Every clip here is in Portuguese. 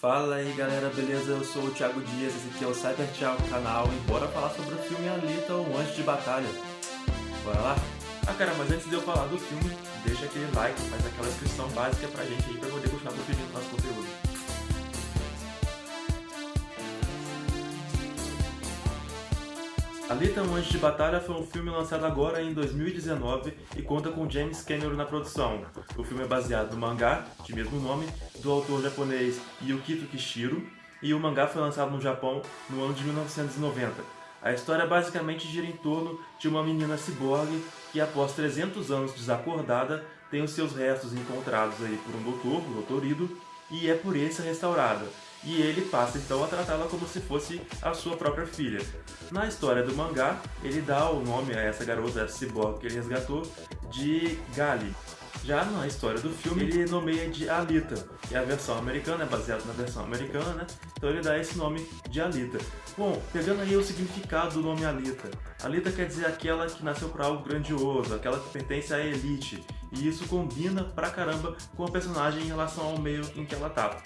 Fala aí galera, beleza? Eu sou o Thiago Dias, esse aqui é o Cyber Thiago canal e bora falar sobre o filme Alita, o Anjo de Batalha. Bora lá? Ah cara, mas antes de eu falar do filme, deixa aquele like, faz aquela inscrição básica pra gente aí pra poder continuar produzindo nosso conteúdo. Alita, um Anjo de Batalha foi um filme lançado agora em 2019 e conta com James Cameron na produção. O filme é baseado no mangá, de mesmo nome, do autor japonês Yukito Kishiro, e o mangá foi lançado no Japão no ano de 1990. A história basicamente gira em torno de uma menina ciborgue que, após 300 anos desacordada, tem os seus restos encontrados aí por um doutor, o Dr. Ido, e é por isso restaurada. E ele passa então a tratá-la como se fosse a sua própria filha. Na história do mangá, ele dá o nome a essa garota, essa ciborgue que ele resgatou, de Gali. Já na história do filme, ele nomeia de Alita, que é a versão americana, é baseado na versão americana, né? Então ele dá esse nome de Alita. Bom, pegando aí o significado do nome Alita. Alita quer dizer aquela que nasceu para algo grandioso, aquela que pertence à elite. E isso combina pra caramba com a personagem em relação ao meio em que ela tá.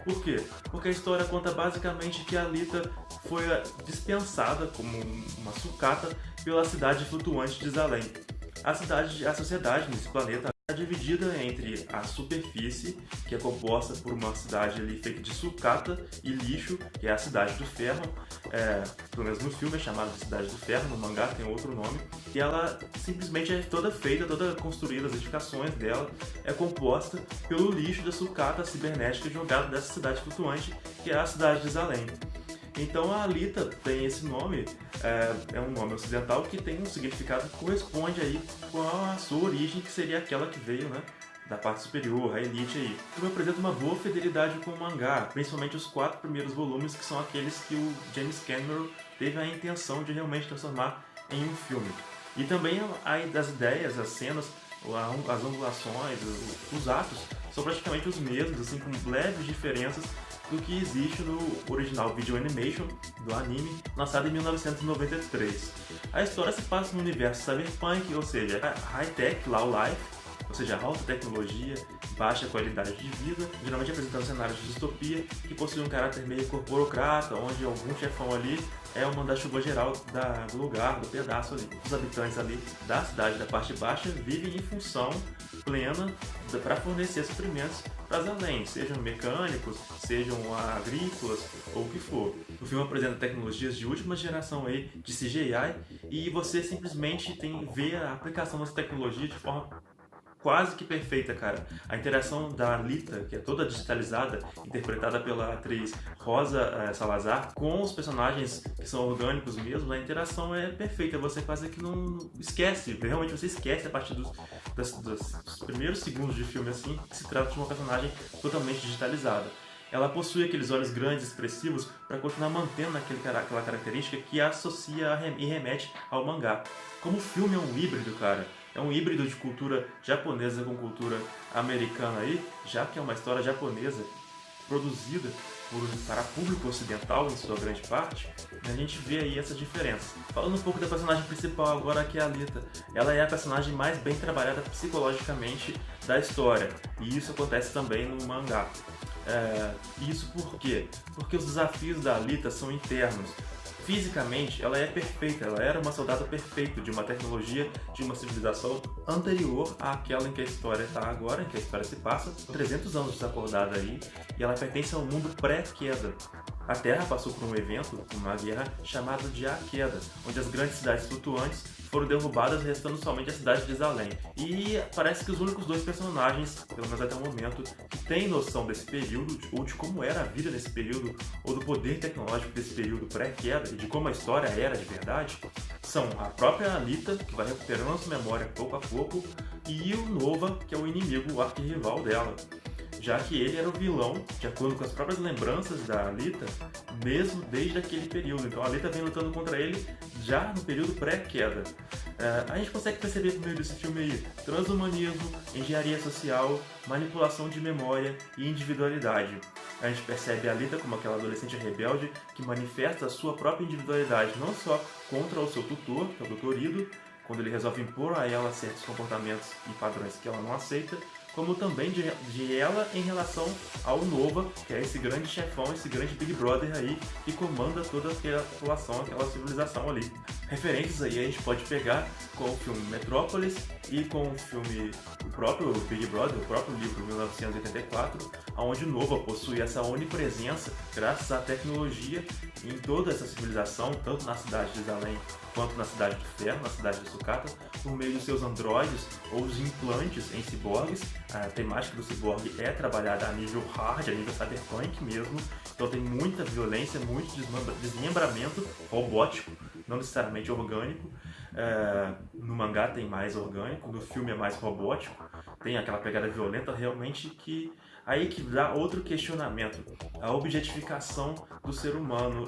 Por quê? Porque a história conta basicamente que a Alita foi dispensada como uma sucata pela cidade flutuante de Zalem. A sociedade nesse planeta é dividida entre a superfície, que é composta por uma cidade ali feita de sucata e lixo, que é a Cidade do Ferro. Pelo menos no filme é chamada de Cidade do Ferro, no mangá tem outro nome. E ela simplesmente é toda feita, toda construída, as edificações dela é composta pelo lixo da sucata cibernética jogada dessa cidade flutuante, que é a cidade de Zalem. Então a Alita tem esse nome, é um nome ocidental que tem um significado que corresponde aí com a sua origem, que seria aquela que veio, né, da parte superior, a elite aí. O filme apresenta uma boa fidelidade com o mangá, principalmente os 4 primeiros volumes, que são aqueles que o James Cameron teve a intenção de realmente transformar em um filme. E também as ideias, as cenas, as angulações, os atos são praticamente os mesmos, assim, com leves diferenças do que existe no original Video Animation do anime, lançado em 1993. A história se passa no universo cyberpunk, ou seja, high-tech, low life, ou seja, alta tecnologia, baixa qualidade de vida, geralmente apresentando cenários de distopia que possuem um caráter meio corporocrata, onde algum chefão ali é o manda-chuva geral do lugar, do pedaço ali. Os habitantes ali da cidade da parte baixa vivem em função plena para fornecer suprimentos para as além, sejam mecânicos, sejam agrícolas ou o que for. O filme apresenta tecnologias de última geração aí de CGI e você simplesmente vê a aplicação dessa tecnologia de forma quase que perfeita, cara. A interação da Alita, que é toda digitalizada, interpretada pela atriz Rosa Salazar, com os personagens que são orgânicos mesmo, a interação é perfeita. Você quase que não esquece, realmente você esquece a partir dos primeiros segundos de filme assim, que se trata de uma personagem totalmente digitalizada. Ela possui aqueles olhos grandes, expressivos, para continuar mantendo aquela característica que a associa e remete ao mangá. Como o filme é um híbrido, cara, é um híbrido de cultura japonesa com cultura americana aí, já que é uma história japonesa produzida para público ocidental em sua grande parte, a gente vê aí essa diferença. Falando um pouco da personagem principal agora, que é a Alita, ela é a personagem mais bem trabalhada psicologicamente da história, e isso acontece também no mangá. Isso por quê? Porque os desafios da Alita são internos. Fisicamente, ela é perfeita, ela era uma soldada perfeita de uma tecnologia, de uma civilização anterior àquela em que a história está agora, em que a história se passa, 300 anos desacordada aí, e ela pertence ao mundo pré-queda. A Terra passou por um evento, uma guerra, chamada de A Queda, onde as grandes cidades flutuantes foram derrubadas, restando somente a cidade de Zalem. E parece que os únicos 2 personagens, pelo menos até o momento, que têm noção desse período, ou de como era a vida nesse período, ou do poder tecnológico desse período pré-queda, e de como a história era de verdade, são a própria Alita, que vai recuperando sua memória pouco a pouco, e o Nova, que é o inimigo, o arquirrival dela. Já que ele era o vilão, de acordo com as próprias lembranças da Alita, mesmo desde aquele período. Então a Alita vem lutando contra ele já no período pré-queda. A gente consegue perceber por meio desse filme aí transhumanismo, engenharia social, manipulação de memória e individualidade. A gente percebe a Alita como aquela adolescente rebelde que manifesta a sua própria individualidade, não só contra o seu tutor, que é o Dr. Ido, quando ele resolve impor a ela certos comportamentos e padrões que ela não aceita, como também de ela em relação ao Nova, que é esse grande chefão, esse grande Big Brother aí, que comanda toda aquela população, aquela civilização ali. Referências aí a gente pode pegar com o filme Metrópolis e com o filme, o próprio Big Brother, o próprio livro 1984, onde Nova possui essa onipresença graças à tecnologia em toda essa civilização, tanto na cidade de Zalem quanto na cidade do Ferro, na cidade de Sucata, por meio dos seus androides ou os implantes em ciborgues. A temática do ciborgue é trabalhada a nível hard, a nível cyberpunk mesmo, então tem muita violência, muito desmembramento robótico, não necessariamente orgânico. No mangá tem mais orgânico, no filme é mais robótico, tem aquela pegada violenta realmente que aí que dá outro questionamento, a objetificação do ser humano.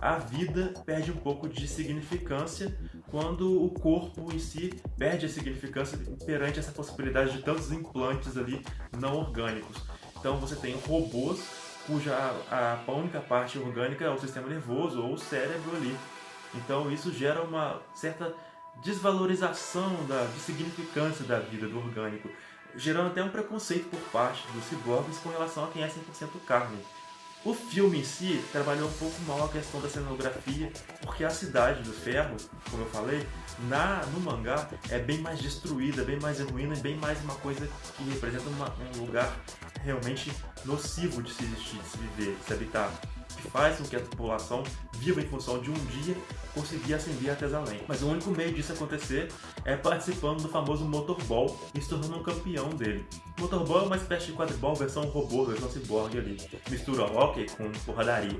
A vida perde um pouco de significância quando o corpo em si perde a significância perante essa possibilidade de tantos implantes ali não orgânicos. Então você tem robôs cuja a única parte orgânica é o sistema nervoso ou o cérebro ali. Então isso gera uma certa desvalorização de significância da vida do orgânico, gerando até um preconceito por parte dos ciborgues com relação a quem é 100% carne. O filme em si trabalhou um pouco mal a questão da cenografia, porque a Cidade do Ferro, como eu falei, no mangá é bem mais destruída, bem mais ruína e bem mais uma coisa que representa um lugar realmente nocivo de se existir, de se viver, de se habitar, que faz com que a população viva em função de um dia conseguir ascender até Zalem. Mas o único meio disso acontecer é participando do famoso Motorball e se tornando um campeão dele. O Motorball é uma espécie de quadribol versão robô, versão ciborgue ali. Mistura hockey com porradaria,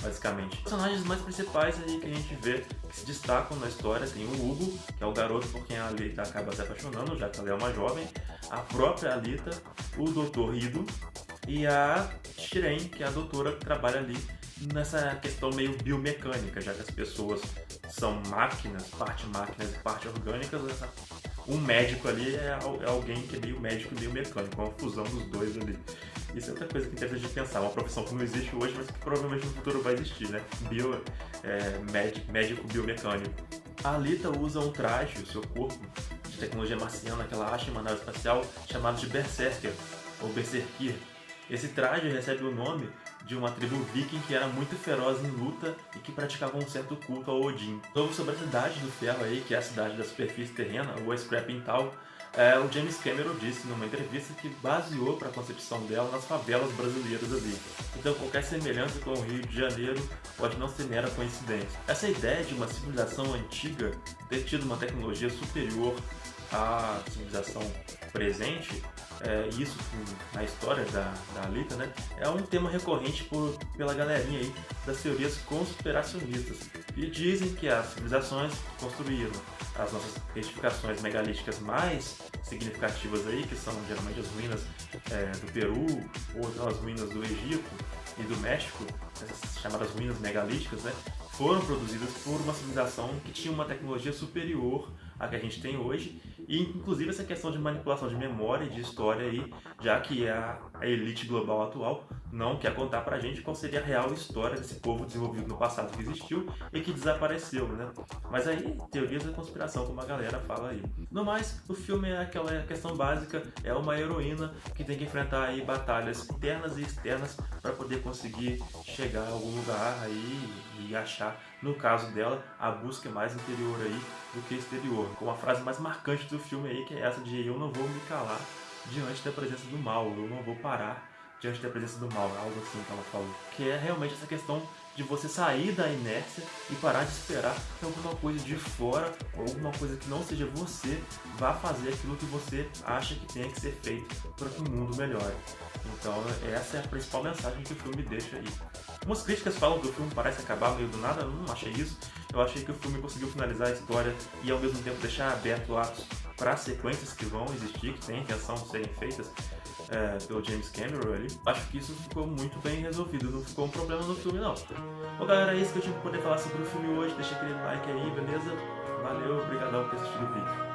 basicamente. Os personagens mais principais aí que a gente vê que se destacam na história tem o Hugo, que é o garoto por quem a Alita acaba se apaixonando, já que ela é uma jovem, a própria Alita, o Dr. Ido e a Shiren, que é a doutora que trabalha ali nessa questão meio biomecânica, já que as pessoas são máquinas e parte orgânicas. Um médico ali é alguém que é meio médico e meio mecânico, uma fusão dos dois ali. Isso é outra coisa que interessa de pensar, uma profissão que não existe hoje, mas que provavelmente no futuro vai existir, né? Médico biomecânico. A Alita usa um traje, o seu corpo, de tecnologia marciana que ela acha em uma nave espacial, chamado de Berserker, ou Berserkir. Esse traje recebe o nome de uma tribo viking que era muito feroz em luta e que praticava um certo culto ao Odin. Sobre a Cidade do Ferro aí, que é a cidade da superfície terrena, ou Scrapping Town, o James Cameron disse numa entrevista que baseou para a concepção dela nas favelas brasileiras ali. Então qualquer semelhança com o Rio de Janeiro pode não ser mera coincidência. Essa ideia de uma civilização antiga ter tido uma tecnologia superior à civilização presente, isso na história da Alita, né, é um tema recorrente pela galerinha aí das teorias conspiracionistas, e dizem que as civilizações que construíram as nossas edificações megalíticas mais significativas aí, que são geralmente as ruínas do Peru ou as ruínas do Egito e do México, essas chamadas ruínas megalíticas, né, foram produzidas por uma civilização que tinha uma tecnologia superior à que a gente tem hoje, e inclusive essa questão de manipulação de memória e de história aí, já que a elite global atual não quer contar pra gente qual seria a real história desse povo desenvolvido no passado que existiu e que desapareceu, né? Mas aí, teorias da conspiração, como a galera fala aí. No mais, o filme é aquela questão básica, é uma heroína que tem que enfrentar aí batalhas internas e externas para poder conseguir chegar a algum lugar aí e achar, no caso dela, a busca mais interior aí do que exterior. Com a frase mais marcante do filme aí, que é essa de eu não vou me calar diante da presença do mal, eu não vou parar diante da presença do mal, algo assim que ela falou. Que é realmente essa questão de você sair da inércia e parar de esperar que alguma coisa de fora ou alguma coisa que não seja você vá fazer aquilo que você acha que tenha que ser feito para que o mundo melhore. Então essa é a principal mensagem que o filme deixa aí. Umas críticas falam que o filme parece acabar meio do nada, eu não achei isso. Eu achei que o filme conseguiu finalizar a história e ao mesmo tempo deixar aberto atos para sequências que vão existir, que tem intenção de serem feitas pelo James Cameron ali. Acho que isso ficou muito bem resolvido, não ficou um problema no filme não. Bom galera, é isso que eu tinha que poder falar sobre o filme hoje, deixa aquele like aí, beleza? Valeu, obrigadão por ter assistido o vídeo.